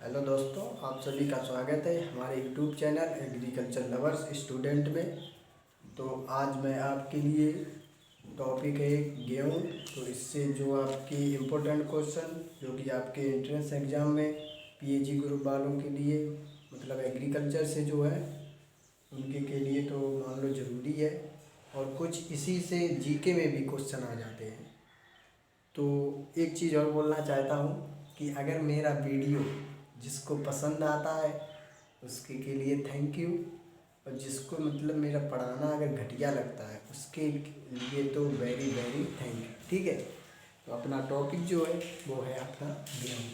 Hello दोस्तों, आप सभी का स्वागत है हमारे YouTube channel agriculture lovers student में। तो आज मैं आपके लिए टॉपिक है गेहूँ। तो इससे जो आपकी इम्पोर्टेंट क्वेश्चन जो कि आपके एंट्रेंस एग्ज़ाम में पीएजी ग्रुप वालों के लिए मतलब एग्रीकल्चर से जो है उनके के लिए तो मान लो ज़रूरी है, और कुछ इसी से जीके में भी क्वेश्चन आ जाते हैं। तो एक चीज़ और बोलना चाहता हूँ कि अगर मेरा वीडियो जिसको पसंद आता है उसके के लिए थैंक यू, और जिसको मतलब मेरा पढ़ाना अगर घटिया लगता है उसके लिए तो वेरी वेरी थैंक यू। ठीक है, तो अपना टॉपिक जो है वो है अपना गेहूँ।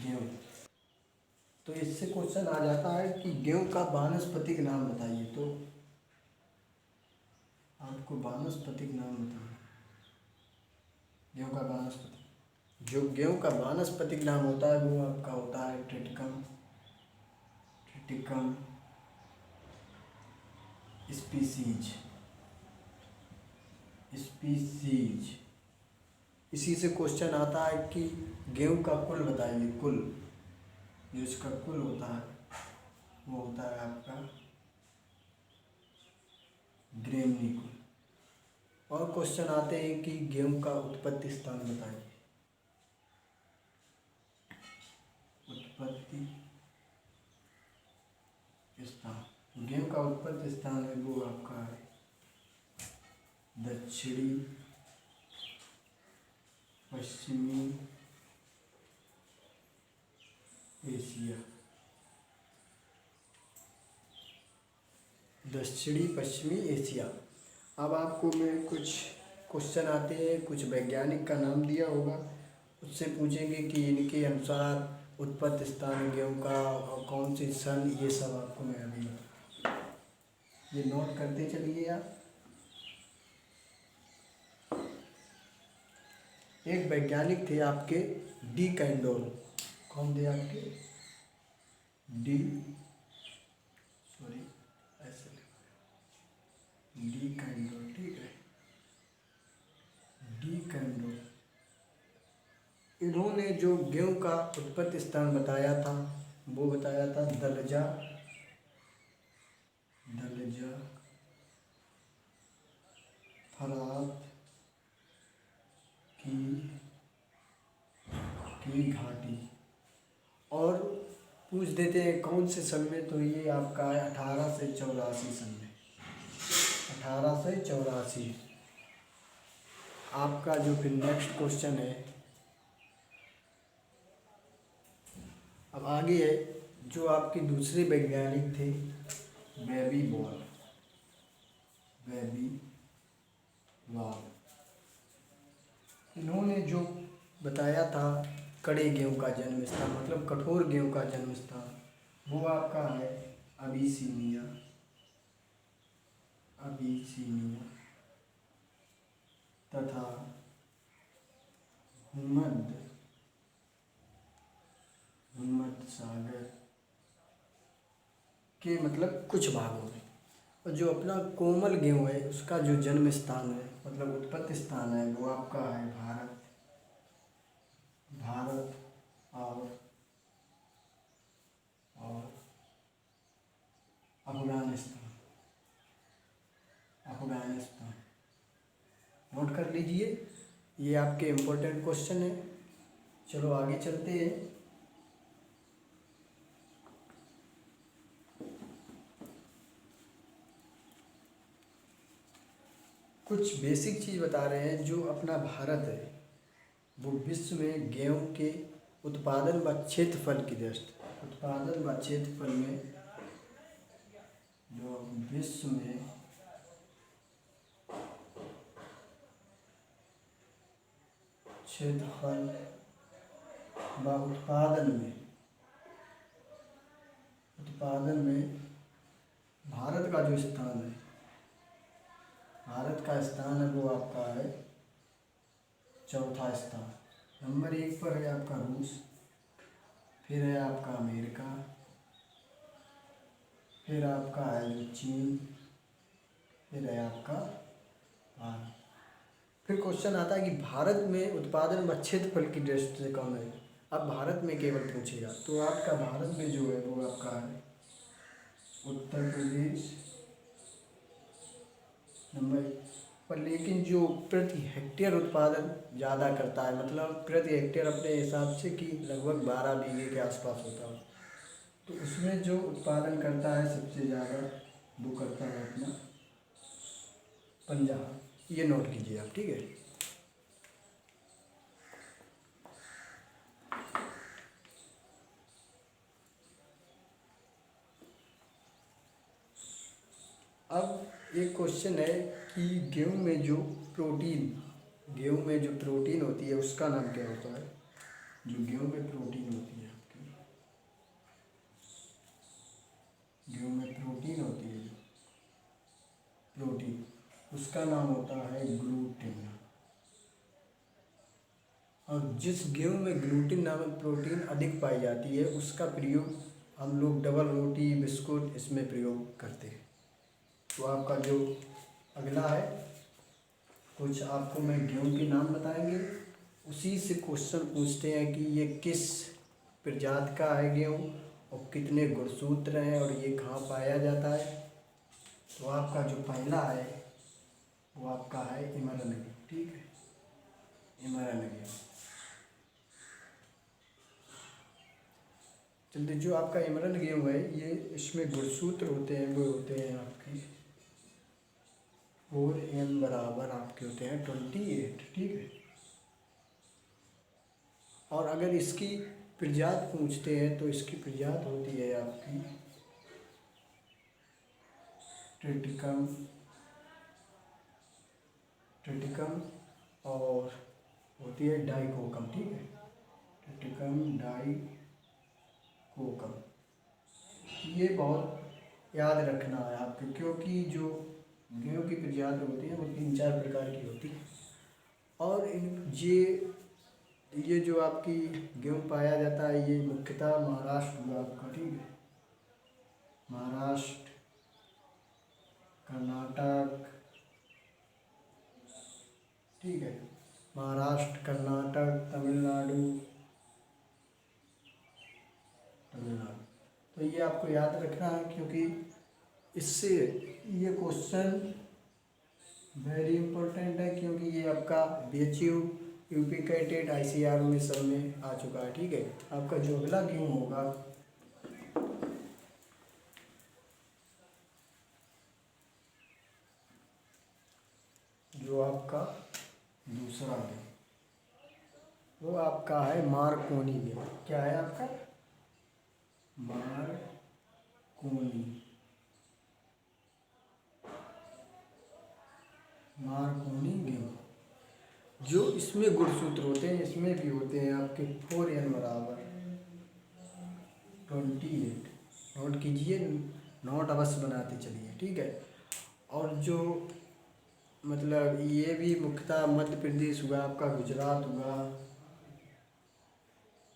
गेहूँ तो इससे क्वेश्चन आ जाता है कि गेहूँ का वानस्पतिक नाम बताइए। तो आपको वानस्पतिक नाम बताना, गेहूँ का वानस्पतिक जो गेहूँ का वानस्पतिक नाम होता है वो आपका होता है ट्रिटिकम। Triticum species. स्पीसीज इसी से क्वेश्चन आता है कि गेहूँ का कुल बताइए। कुल जो इसका कुल होता है वो होता है आपका ग्रेमनी कुल। और क्वेश्चन आते हैं कि गेहूँ का उत्पत्ति स्थान बताइए। उत्पत्ति स्थान, गेहूँ का उत्पत्ति स्थान है वो आपका है दक्षिणी पश्चिमी एशिया। दक्षिणी पश्चिमी एशिया। अब आपको मैं कुछ क्वेश्चन आते हैं, कुछ वैज्ञानिक का नाम दिया होगा, उससे पूछेंगे कि इनके अनुसार उत्पत्ति स्थान गेहूँ का और कौन सी सन, ये सब आपको मैं अभी बताऊँ। ये नोट करते चलिए आप। एक वैज्ञानिक थे आपके डी कैंडोल। कौन थे आपके? डी सॉरी ऐसे डी कैंडोल। ठीक है, डी कैंडोल। इन्होंने जो गेहूँ का उत्पत्ति स्थान बताया था वो बताया था दलजा। दलजा फरात की घाटी। और पूछ देते हैं कौन से सन में, तो ये आपका है 1884 सन में। 1884। आपका जो फिर नेक्स्ट क्वेश्चन है, अब आगे है जो आपके दूसरे वैज्ञानिक थे बेबी बॉल। बेबी बॉल इन्होंने जो बताया था कड़े गेहूँ का जन्म स्थान मतलब कठोर गेहूँ का जन्म स्थान वो आपका है अबिसीनिया। अबिसीनिया तथा भूमध्य सागर के मतलब कुछ भागों में। और जो अपना कोमल गेहूँ है उसका जो जन्म स्थान है मतलब उत्पत्ति स्थान है वो आपका है भारत। भारत और अफगानिस्तान। अफगानिस्तान नोट कर लीजिए, ये आपके इम्पोर्टेंट क्वेश्चन है। चलो आगे चलते हैं। कुछ बेसिक चीज़ बता रहे हैं। जो अपना भारत है वो विश्व में गेहूँ के उत्पादन व क्षेत्रफल की दृष्टि, उत्पादन व क्षेत्रफल में जो विश्व में क्षेत्रफल व उत्पादन में भारत का जो स्थान है, भारत का स्थान है वो आपका है चौथा स्थान। नंबर 1 पर है आपका रूस, फिर है आपका अमेरिका, फिर आपका है जो चीन, फिर है आपका भारत। फिर क्वेश्चन आता है कि भारत में उत्पादन व क्षेत्रफल की दृष्टि से कौन है। अब भारत में केवल पूछेगा तो आपका भारत में जो है वो आपका है उत्तर प्रदेश नंबर। पर लेकिन जो प्रति हेक्टेयर उत्पादन ज़्यादा करता है, मतलब प्रति हेक्टेयर अपने हिसाब से कि लगभग 12 बीघे के आसपास होता है, तो उसमें जो उत्पादन करता है सबसे ज़्यादा वो करता है अपना पंजाब। ये नोट कीजिए आप, ठीक है। अब एक क्वेश्चन है कि गेहूं में जो प्रोटीन होती है उसका नाम क्या होता है। जो गेहूं में प्रोटीन होती है आपकी, गेहूं में प्रोटीन होती है, प्रोटीन उसका नाम होता है ग्लूटिन। और जिस गेहूं में ग्लूटिन नामक प्रोटीन अधिक पाई जाती है उसका प्रयोग हम लोग डबल रोटी बिस्कुट इसमें प्रयोग करते हैं। तो आपका जो अगला है, कुछ आपको मैं गेहूं के नाम बताएंगे, उसी से क्वेश्चन पूछते हैं कि ये किस प्रजाति का है गेहूं और कितने गुणसूत्र हैं और ये कहाँ पाया जाता है। तो आपका जो पहला है वो आपका है इमरन गेहूं, ठीक है, इमरन गेहूं। चलिए, जो आपका इमरन गेहूं है ये इसमें गुणसूत्र होते हैं, वो होते हैं आपके 4n बराबर आपके होते हैं 28, ठीक है। और अगर इसकी प्रजाति पूछते हैं तो इसकी प्रजाति होती है आपकी ट्रिटिकम, और होती है डाइकोकम, ठीक है, ट्रिटिकम डाइकोकम। ये बहुत याद रखना है आपको, क्योंकि जो गेहूं की प्रजाति होती है वो 3-4 प्रकार की होती है। और ये जो आपकी गेहूं पाया जाता है ये मुख्यतः महाराष्ट्र हुआ आपका, ठीक है, महाराष्ट्र, कर्नाटक, ठीक है, महाराष्ट्र, कर्नाटक, तमिलनाडु। तो ये आपको याद रखना है, क्योंकि इससे ये क्वेश्चन वेरी इंपॉर्टेंट है, क्योंकि ये आपका BHU, यूपी कैटेट, ICR में सब में आ चुका है, ठीक है। आपका जो अगला गेहूं होगा जो आपका दूसरा गेहूं वो आपका है मारकोनी गेहूं। क्या है आपका मारकोनी गेहूं। जो इसमें गुणसूत्र होते हैं इसमें भी होते हैं आपके 4n बराबर 28। नोट कीजिए, नोट अवश्य बनाते चलिए, ठीक है। और जो मतलब ये भी मुख्यतः मध्य प्रदेश हुआ आपका, गुजरात हुआ,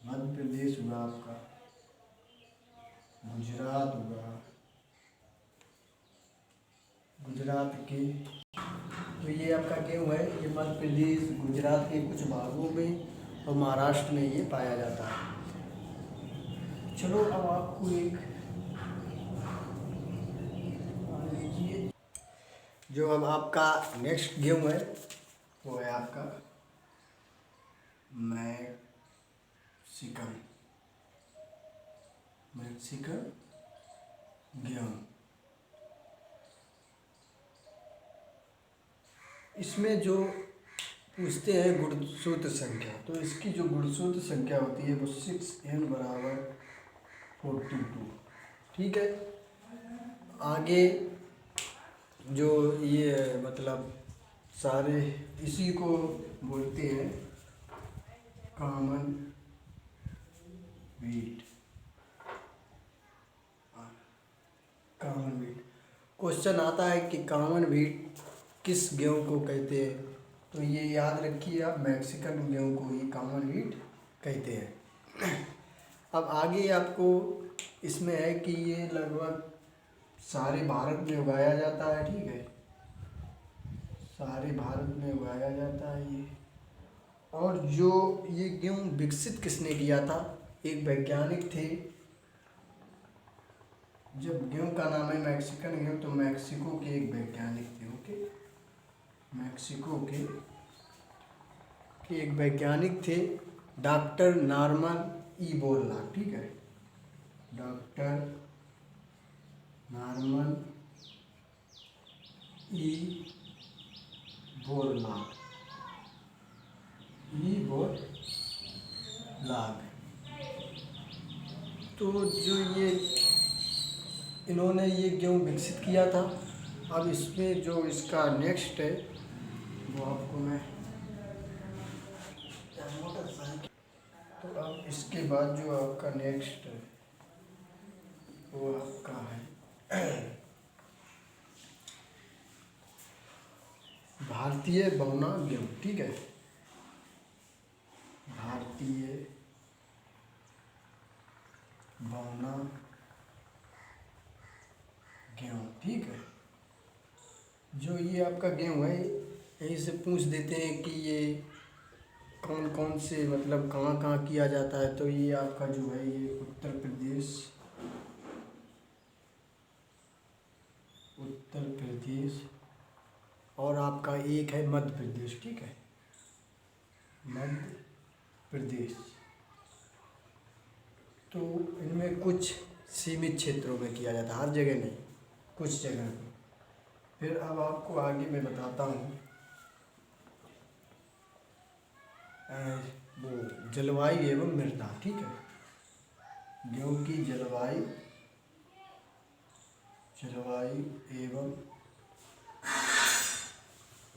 मध्य प्रदेश हुआ आपका, गुजरात हुआ, गुजरात के तो ये आपका गेहूं है ये मध्य प्रदेश, गुजरात के कुछ भागों में और महाराष्ट्र में ये पाया जाता है। चलो अब आपको एक लीजिए, जो अब आपका नेक्स्ट गेहूं है वो है आपका मैक्सिकन गेहूं। इसमें जो पूछते हैं गुणसूत्र संख्या, तो इसकी जो गुणसूत्र संख्या होती है वो 6n बराबर 42, ठीक है। आगे जो ये मतलब सारे इसी को बोलते हैं कॉमन वीट। क्वेश्चन आता है कि कॉमन वीट किस गेहूं को कहते हैं, तो ये याद रखिए आप, मैक्सिकन गेहूं को ही कॉमन वीट कहते हैं। अब आगे आपको इसमें है कि ये लगभग सारे भारत में उगाया जाता है, ठीक है, सारे भारत में उगाया जाता है ये। और जो ये गेहूँ विकसित किसने किया था? एक वैज्ञानिक थे। जब गेहूँ का नाम है मैक्सिकन गेहूँ, तो मैक्सिको के एक वैज्ञानिक थे। ओके, मैक्सिको के एक वैज्ञानिक थे, डॉक्टर नॉर्मन ई बोरलॉग। ठीक है, डॉक्टर नॉर्मन ई बोरलॉग, तो जो ये इन्होंने ये गेहूँ विकसित किया था। अब इसमें जो इसका नेक्स्ट है वो आपको मैं, तो अब इसके बाद जो आपका नेक्स्ट है वो आपका है भारतीय बौना गेहूँ। ठीक है, भारतीय बौना गेहूँ। ठीक है, जो ये आपका गेहूँ है, यहीं से पूछ देते हैं कि ये कौन कौन से मतलब कहाँ कहाँ किया जाता है। तो ये आपका जो है ये उत्तर प्रदेश और आपका एक है मध्य प्रदेश। ठीक है, मध्य प्रदेश। तो इनमें कुछ सीमित क्षेत्रों में किया जाता है, हर जगह नहीं, कुछ जगह पे। फिर अब आपको आगे मैं बताता हूँ वो जलवायु एवं मृदा। ठीक है, गेहूँ की जलवायु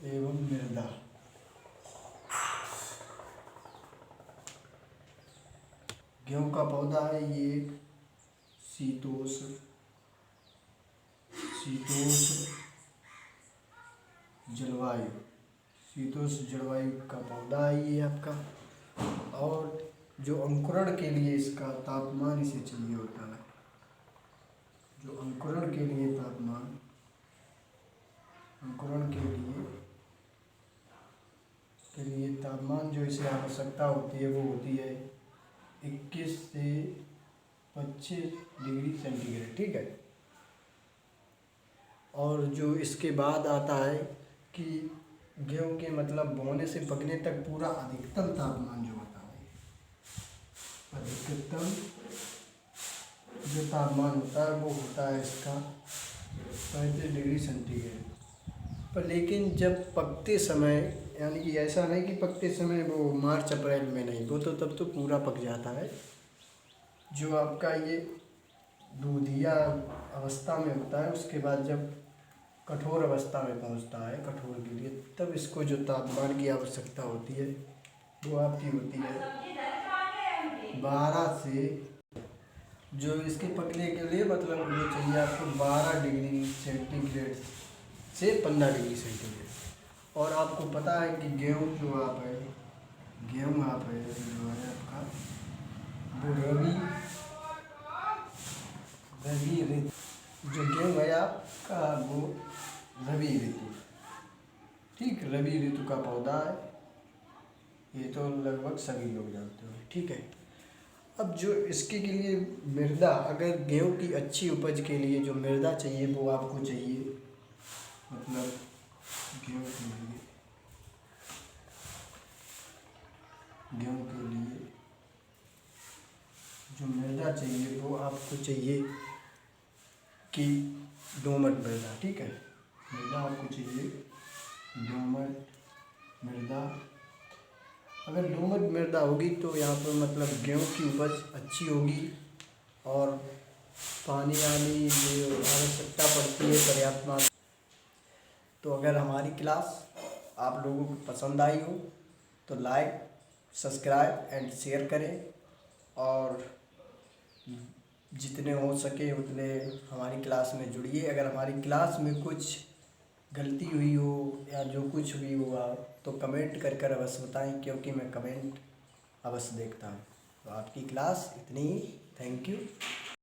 एवं मृदा। गेहूँ का पौधा है ये एक शीतोष्ण जलवायु का पौधा है ये आपका। और जो अंकुरण के लिए इसका तापमान इसे चाहिए होता है, जो अंकुरण के लिए तापमान जो इसे आवश्यकता होती है वो होती है 21 से 25 डिग्री सेंटीग्रेड। ठीक है, और जो इसके बाद आता है कि गेहूँ के मतलब बोने से पकने तक पूरा अधिकतम तापमान जो होता है, अधिकतम जो तापमान होता है वो होता है इसका 35 डिग्री सेंटीग्रेड पर। लेकिन जब पकते समय, यानी कि ऐसा नहीं कि पकते समय वो मार्च अप्रैल में नहीं, वो तो तब तो पूरा पक जाता है। जो आपका ये दूधिया अवस्था में होता है, उसके बाद जब कठोर अवस्था में पहुंचता है कठोर के लिए, तब इसको जो तापमान की आवश्यकता होती है वो आपकी होती है 12 से, जो इसके पकने के लिए मतलब वो चाहिए आपको 12 डिग्री सेंटीग्रेड से 15 डिग्री सेंटीग्रेड। और आपको पता है कि गेहूँ जो है जो है आपका वो रबी ऋतु, जो गेहूँ है आपका वो रबी ऋतु। ठीक, रबी ऋतु का पौधा है ये, तो लगभग सभी लोग जानते हो। ठीक है, अब जो इसके के लिए मृदा, अगर गेहूँ की अच्छी उपज के लिए जो मृदा चाहिए वो आपको चाहिए, मतलब गेहूँ के लिए जो मृदा चाहिए वो आपको चाहिए कि दोमट मृदा। ठीक है, मृदा आपको चाहिए दोमट मृदा। अगर दोमट मृदा होगी तो यहाँ पर मतलब गेहूँ की उपज अच्छी होगी और पानी आने जो आवश्यकता पड़ती है पर्याप्त मात्रा। तो अगर हमारी क्लास आप लोगों को पसंद आई हो तो लाइक, सब्सक्राइब एंड शेयर करें, और जितने हो सके उतने हमारी क्लास में जुड़िए। अगर हमारी क्लास में कुछ गलती हुई हो या जो कुछ भी हुआ तो कमेंट कर अवश्य बताएं, क्योंकि मैं कमेंट अवश्य देखता हूँ। तो आपकी क्लास इतनी ही। Thank you.